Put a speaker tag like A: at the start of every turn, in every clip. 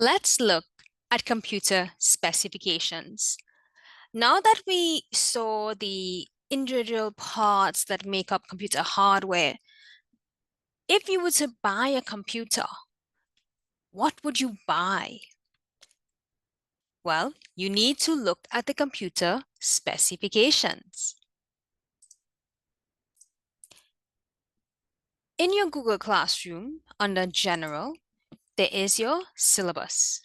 A: Let's look at computer specifications. Now that we saw the individual parts that make up computer hardware, if you were to buy a computer, what would you buy? Well, you need to look at the computer specifications. In your Google Classroom, under General, there is your syllabus.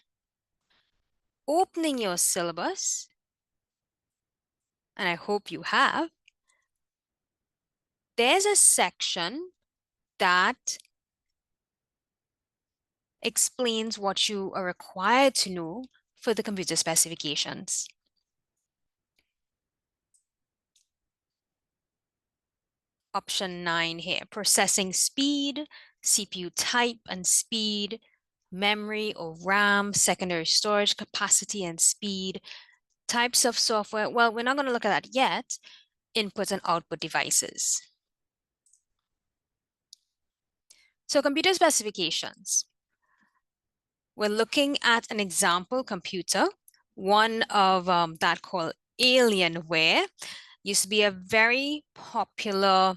A: Opening your syllabus, and I hope you have, there's a section that explains what you are required to know for the computer specifications. Option 9 here, processing speed, CPU type and speed, memory or RAM, secondary storage capacity and speed, types of software. Well, we're not going to look at that yet. Input and output devices. So computer specifications. We're looking at an example computer, one of that called Alienware. Used to be a very popular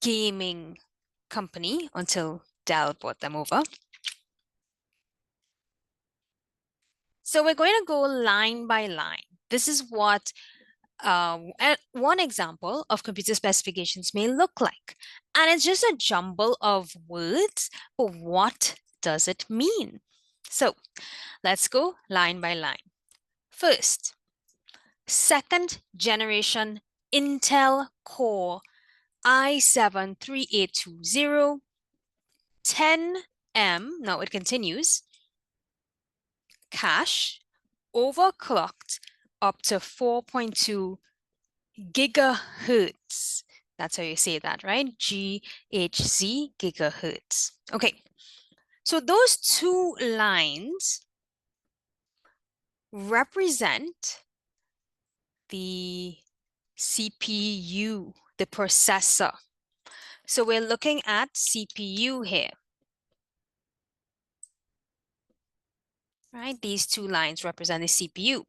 A: gaming company until Dell bought them over. So we're going to go line by line. This is what one example of computer specifications may look like. And it's just a jumble of words, but what does it mean? So let's go line by line. First, second generation Intel Core i7-3820 10M, now it continues, cache, overclocked up to 4.2 gigahertz. That's how you say that, right? GHz, gigahertz. Okay, so those two lines represent the CPU, the processor. So we're looking at CPU here. Right? These two lines represent the CPU.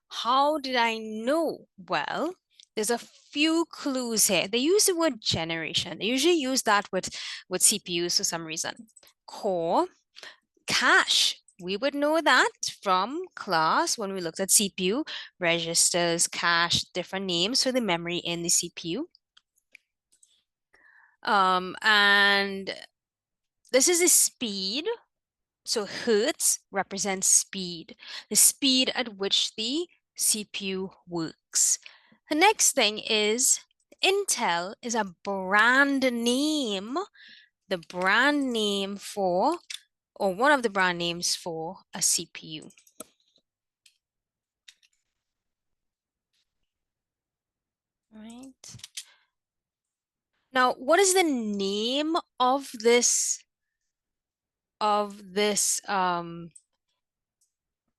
A: How did I know? Well, there's a few clues here. They use the word generation. They usually use that with CPUs for some reason. Core, cache. We would know that from class when we looked at CPU, registers, cache, different names for the memory in the CPU. And this is the speed. So hertz represents speed, the speed at which the CPU works. The next thing is Intel is a brand name, the brand name for, or one of the brand names for a CPU. Right. Now, what is the name of this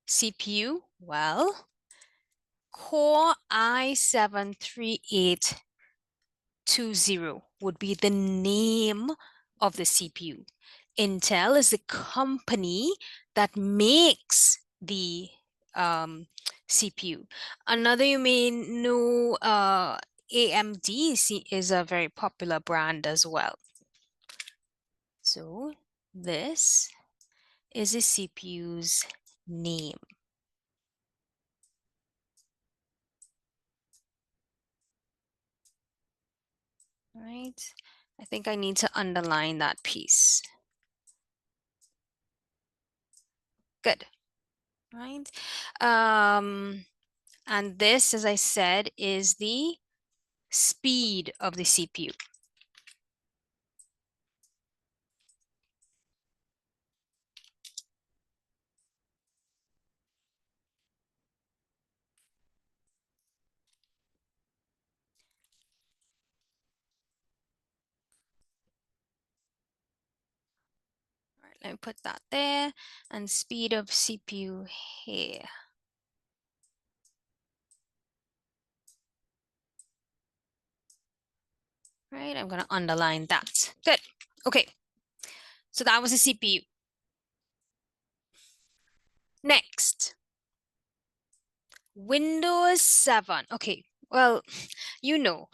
A: CPU? Well, Core i7-3820 would be the name of the CPU. Intel is the company that makes the CPU. Another you may know, AMD is a very popular brand as well. So this is the CPU's name. Right? I think I need to underline that piece. Good. Right? And this, as I said, is the speed of the CPU. All right, let me put that there, and speed of CPU here. Right, I'm going to underline that. Good. Okay, so that was the CPU. Next, Windows 7. Okay, well,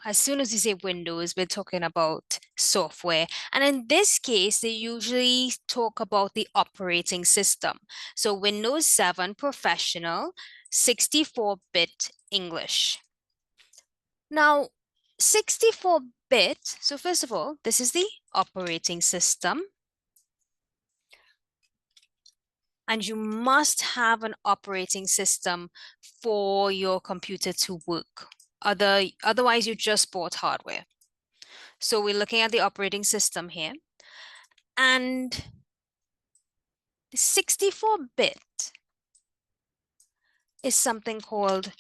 A: as soon as you say Windows, we're talking about software. And in this case, they usually talk about the operating system. So Windows 7 Professional, 64-bit English. Now, 64-bit, so first of all, this is the operating system. And you must have an operating system for your computer to work. Otherwise, you just bought hardware. So we're looking at the operating system here. And the 64-bit is something called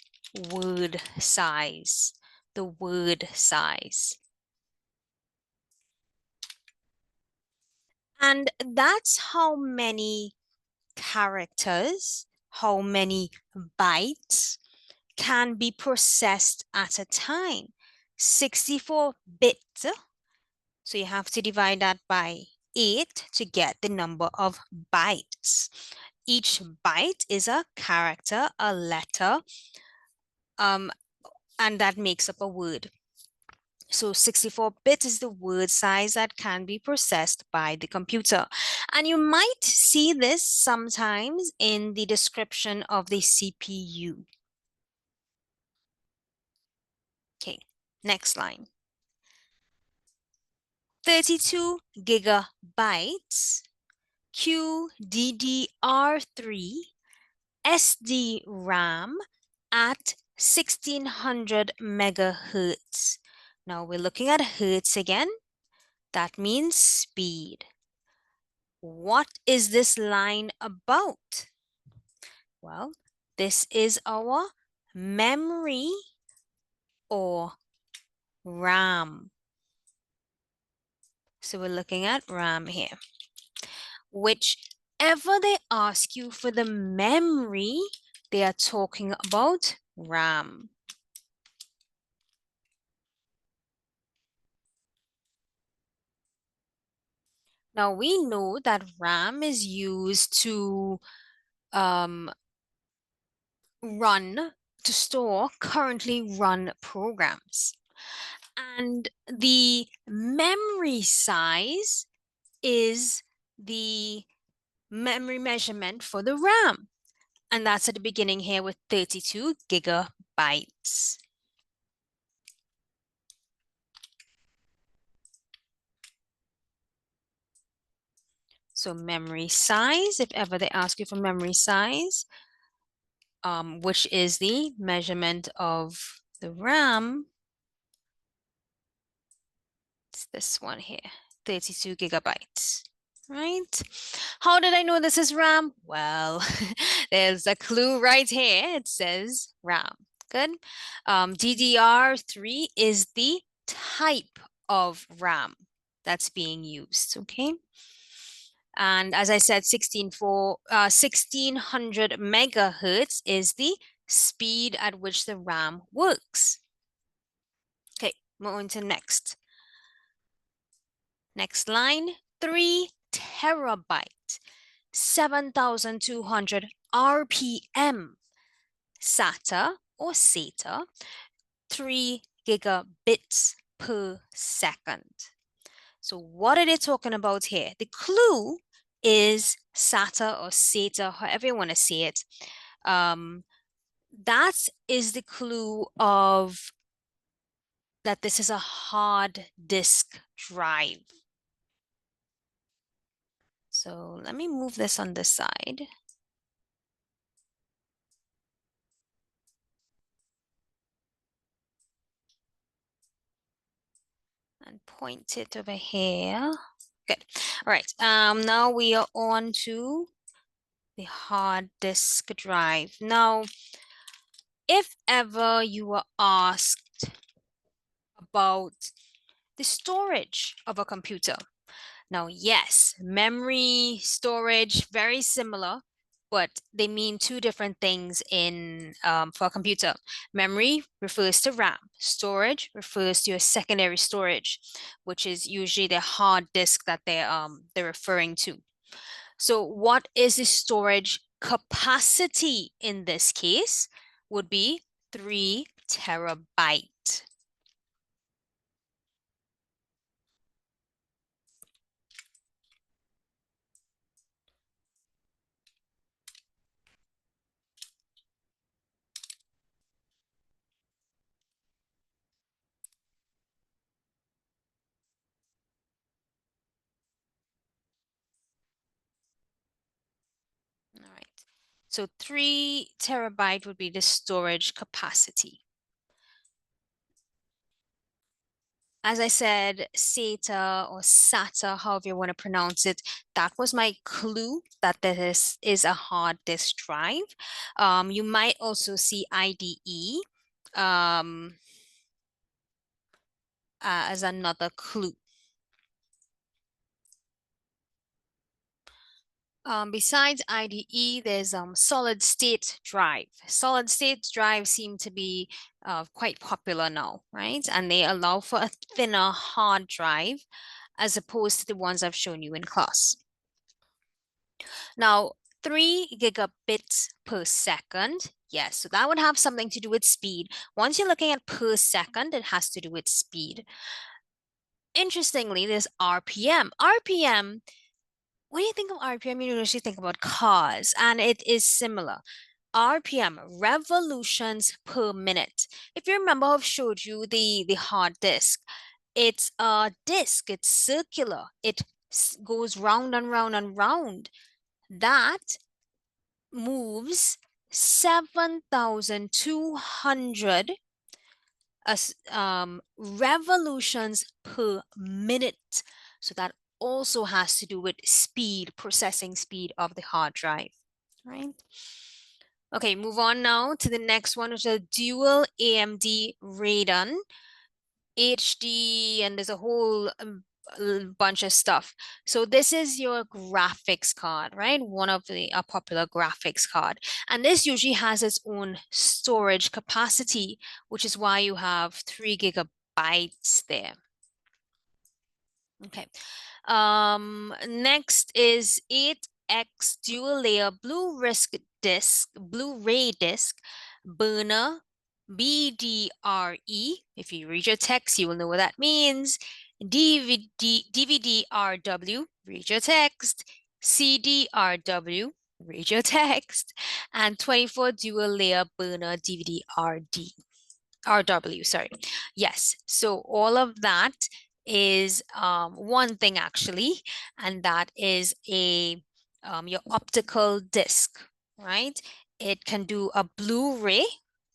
A: word size. The word size. And that's how many characters, how many bytes can be processed at a time. 64-bit. So you have to divide that by 8 to get the number of bytes. Each byte is a character, a letter, and that makes up a word. So 64-bit is the word size that can be processed by the computer. And you might see this sometimes in the description of the CPU. Okay, next line. 32 gigabytes, QDDR3, SD-RAM at 1600 megahertz. Now we're looking at hertz again. That means speed. What is this line about? Well, this is our memory or RAM. So we're looking at RAM here. Whichever they ask you for the memory, they are talking about RAM. Now we know that RAM is used to store currently run programs. And the memory size is the memory measurement for the RAM. And that's at the beginning here with 32 gigabytes. So memory size, if ever they ask you for memory size, which is the measurement of the RAM, it's this one here, 32 gigabytes. Right? How did I know this is RAM? Well, there's a clue right here. It says RAM. Good. DDR3 is the type of RAM that's being used. Okay. And as I said, 1600 megahertz is the speed at which the RAM works. Okay, moving to next. Next line, 3 terabyte, 7,200 RPM. SATA or SATA, 3 gigabits per second. So what are they talking about here? The clue is SATA or SATA, however you want to say it. That is the clue of that this is a hard disk drive. So let me move this on the side. And point it over here. Good. All right. Now we are on to the hard disk drive. Now, if ever you were asked about the storage of a computer. Now, yes, memory, storage, very similar, but they mean two different things for a computer. Memory refers to RAM. Storage refers to a secondary storage, which is usually the hard disk that they're referring to. So what is the storage capacity in this case would be 3 terabyte. All right. So 3 terabyte would be the storage capacity. As I said, SATA or SATA, however you want to pronounce it, that was my clue that this is a hard disk drive. You might also see IDE as another clue. Besides IDE, there's solid state drive. Solid state drives seem to be quite popular now, right? And they allow for a thinner hard drive as opposed to the ones I've shown you in class. Now, 3 gigabits per second. Yes, so that would have something to do with speed. Once you're looking at per second, it has to do with speed. Interestingly, there's RPM. RPM, when you think of RPM, you usually think about cars, and it is similar. RPM, revolutions per minute. If you remember, I've showed you the hard disk. It's a disk, it's circular. It goes round and round and round. That moves 7,200 revolutions per minute. So that also has to do with speed, processing speed of the hard drive, right? Okay, move on now to the next one, which is a dual AMD Radeon HD, and there's a whole bunch of stuff. So this is your graphics card, right? One of the popular graphics card. And this usually has its own storage capacity, which is why you have 3 gigabytes there. Okay. Next is 8X dual layer Blu-ray disc, burner, BDRE. If you read your text, you will know what that means. DVD-RW, read your text. CD-RW, read your text. And 24 dual layer burner DVD-RD. RW, sorry. Yes, so all of that is one thing actually, and that is your optical disc, right? It can do a Blu-ray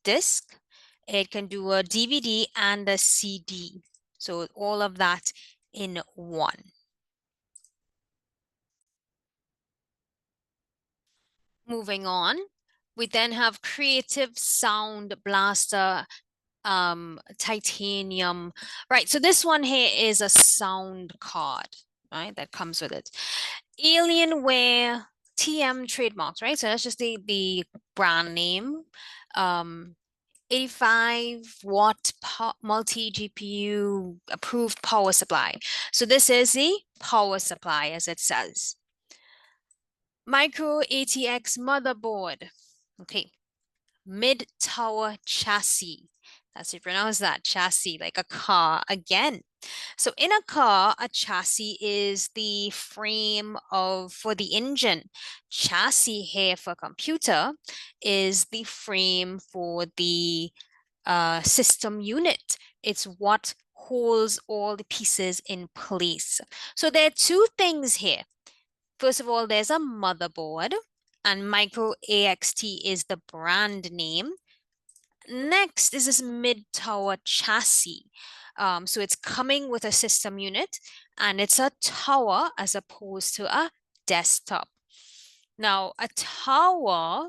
A: disc, it can do a DVD and a CD. So all of that in one. Moving on, we then have Creative Sound Blaster titanium. Right, so this one here is a sound card, right? That comes with it. Alienware TM trademarks, right? So that's just the brand name. 85-watt multi GPU approved power supply. So this is the power supply, as it says. Micro ATX motherboard. Okay. Mid-tower chassis. That's how you pronounce that, chassis, like a car again. So in a car, a chassis is the frame for the engine. Chassis here for computer is the frame for the system unit. It's what holds all the pieces in place. So there are two things here. First of all, there's a motherboard, and Micro AXT is the brand name. Next is this mid-tower chassis. So it's coming with a system unit, and it's a tower as opposed to a desktop. Now, a tower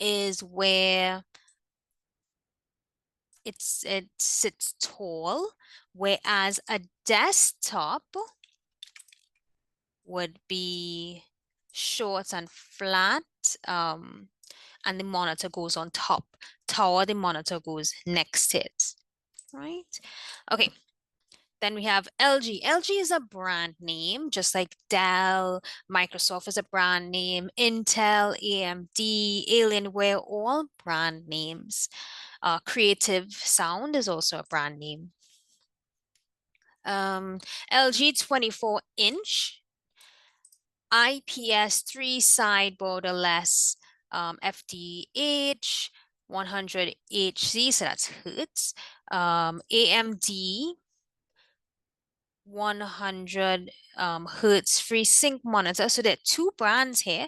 A: is where it sits tall, whereas a desktop would be short and flat, and the monitor goes on top. Tower, the monitor goes next to it, right? Okay. Then we have LG. LG is a brand name, just like Dell, Microsoft is a brand name, Intel, AMD, Alienware, all brand names. Creative Sound is also a brand name. LG 24-inch, IPS 3-side borderless, FDH 100 Hz, so that's hertz. AMD 100 hertz FreeSync monitor. So there are two brands here.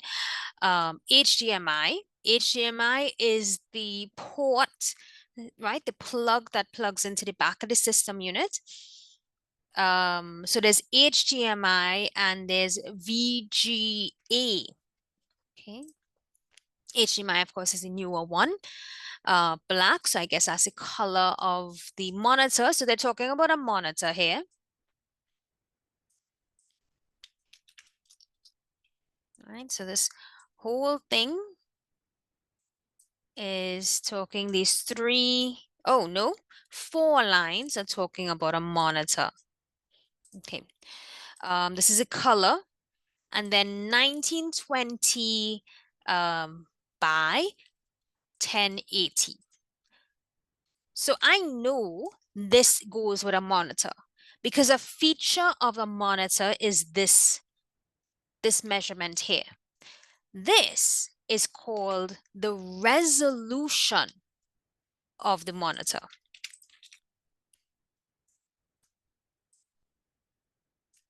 A: HDMI. HDMI is the port, right? The plug that plugs into the back of the system unit. So there's HDMI and there's VGA. Okay. HDMI, of course, is a newer one. Black, so I guess that's the color of the monitor. So they're talking about a monitor here. All right, so this whole thing is talking these four lines are talking about a monitor. Okay, this is a color, and then 1920 by 1080. So I know this goes with a monitor because a feature of a monitor is this measurement here. This is called the resolution of the monitor.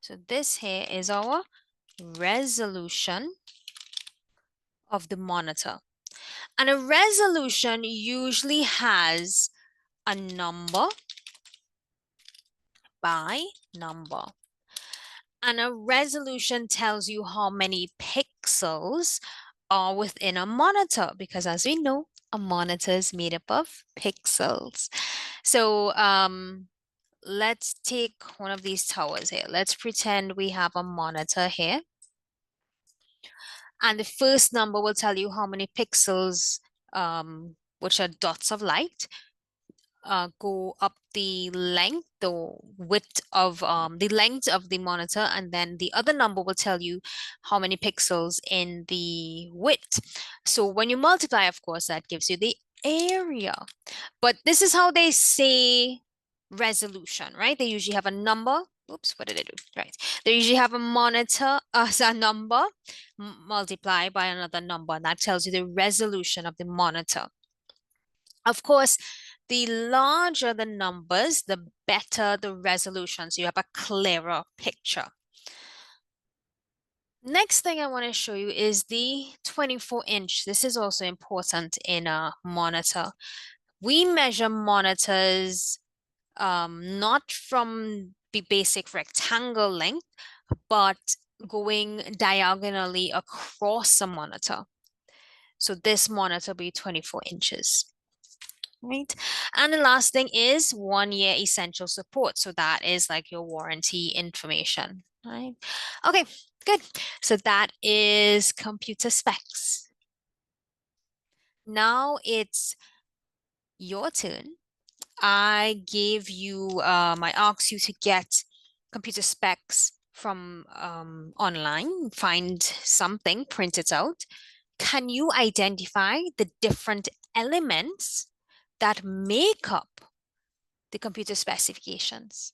A: So this here is our resolution of the monitor. And a resolution usually has a number by number. And a resolution tells you how many pixels are within a monitor, because as we know, a monitor is made up of pixels. So let's take one of these towers here. Let's pretend we have a monitor here. And the first number will tell you how many pixels, which are dots of light, go up the length, the width of the length of the monitor, and then the other number will tell you how many pixels in the width. So when you multiply, of course, that gives you the area. But this is how they say resolution, right? They usually have a number. Oops, what did I do? Right. They usually have a monitor as a number multiplied by another number, and that tells you the resolution of the monitor. Of course, the larger the numbers, the better the resolution. So you have a clearer picture. Next thing I want to show you is the 24-inch. This is also important in a monitor. We measure monitors not from the basic rectangle length, but going diagonally across a monitor. So this monitor will be 24 inches. Right. And the last thing is 1 year essential support. So that is like your warranty information. Right. Okay, good. So that is computer specs. Now it's your turn. I asked you to get computer specs from online, find something, print it out. Can you identify the different elements that make up the computer specifications?